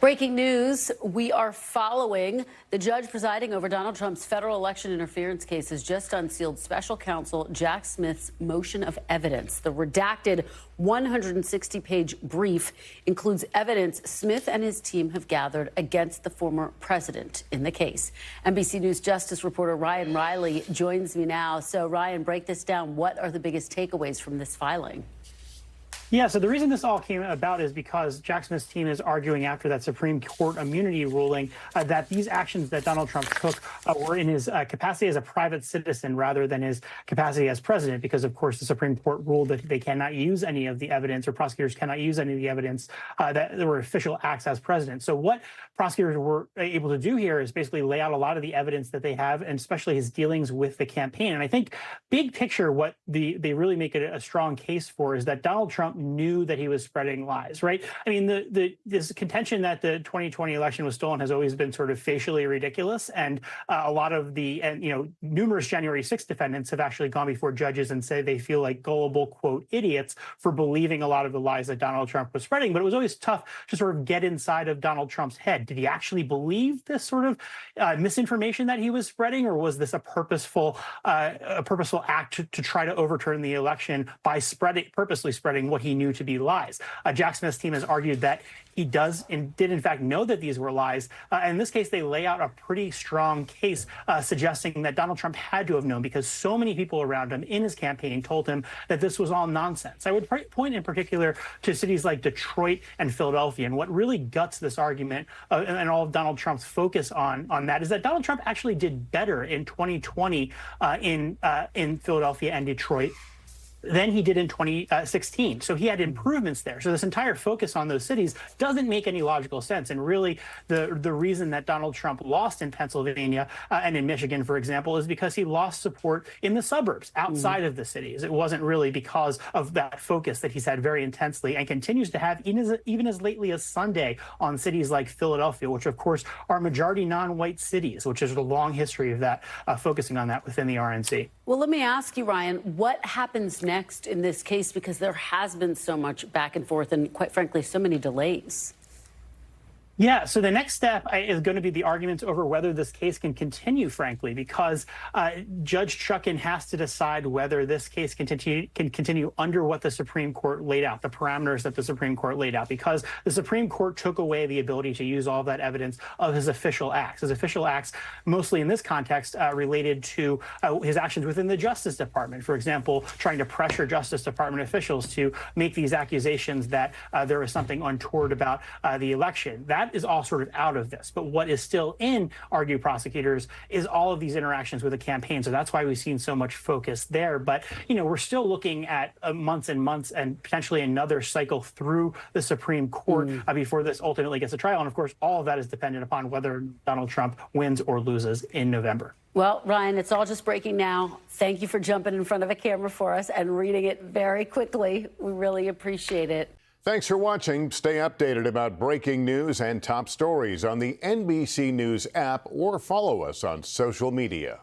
Breaking news, we are following the judge presiding over Donald Trump's federal election interference case has just unsealed special counsel Jack Smith's motion of evidence. The redacted 160-page brief includes evidence Smith and his team have gathered against the former president in the case. NBC News Justice reporter Ryan Reilly joins me now. So, Ryan, break this down. What are the biggest takeaways from this filing? Yeah, so the reason this all came about is because Jack Smith's team is arguing after that Supreme Court immunity ruling that these actions that Donald Trump took were in his capacity as a private citizen rather than his capacity as president, because, of course, the Supreme Court ruled that they cannot use any of the evidence, or prosecutors cannot use any of the evidence that there were official acts as president. So what prosecutors were able to do here is basically lay out a lot of the evidence that they have, and especially his dealings with the campaign. And I think big picture, what they really make it a strong case for is that Donald Trump knew that he was spreading lies, right? I mean, this contention that the 2020 election was stolen has always been sort of facially ridiculous. And a lot of numerous January 6th defendants have actually gone before judges and say they feel like gullible, quote, idiots for believing a lot of the lies that Donald Trump was spreading. But it was always tough to sort of get inside of Donald Trump's head. Did he actually believe this sort of misinformation that he was spreading, or was this a purposeful act to try to overturn the election by purposely spreading what he knew to be lies? Jack Smith's team has argued that he did in fact know that these were lies. In this case, they lay out a pretty strong case suggesting that Donald Trump had to have known, because so many people around him in his campaign told him that this was all nonsense. I would point in particular to cities like Detroit and Philadelphia. And what really guts this argument and all of Donald Trump's focus on that is that Donald Trump actually did better in 2020 in Philadelphia and Detroit than he did in 2016. So he had improvements there. So this entire focus on those cities doesn't make any logical sense. And really, the reason that Donald Trump lost in Pennsylvania and in Michigan, for example, is because he lost support in the suburbs outside of the cities. It wasn't really because of that focus that he's had very intensely and continues to have even as lately as Sunday on cities like Philadelphia, which, of course, are majority non-white cities, which is a long history of that, focusing on that within the RNC. Well, let me ask you, Ryan, what happens next in this case? Because there has been so much back and forth and, quite frankly, so many delays. Yeah, so the next step is going to be the arguments over whether this case can continue, frankly, because Judge Chutkan has to decide whether this case can continue under what the Supreme Court laid out, the parameters that the Supreme Court laid out, because the Supreme Court took away the ability to use all of that evidence of his official acts. His official acts, mostly in this context, related to his actions within the Justice Department. For example, trying to pressure Justice Department officials to make these accusations that there was something untoward about the election. That is all sort of out of this. But what is still in, argue prosecutors, is all of these interactions with the campaign. So that's why we've seen so much focus there. But, we're still looking at months and months and potentially another cycle through the Supreme Court before this ultimately gets a trial. And, of course, all of that is dependent upon whether Donald Trump wins or loses in November. Well, Ryan, it's all just breaking now. Thank you for jumping in front of a camera for us and reading it very quickly. We really appreciate it. Thanks for watching. Stay updated about breaking news and top stories on the NBC News app or follow us on social media.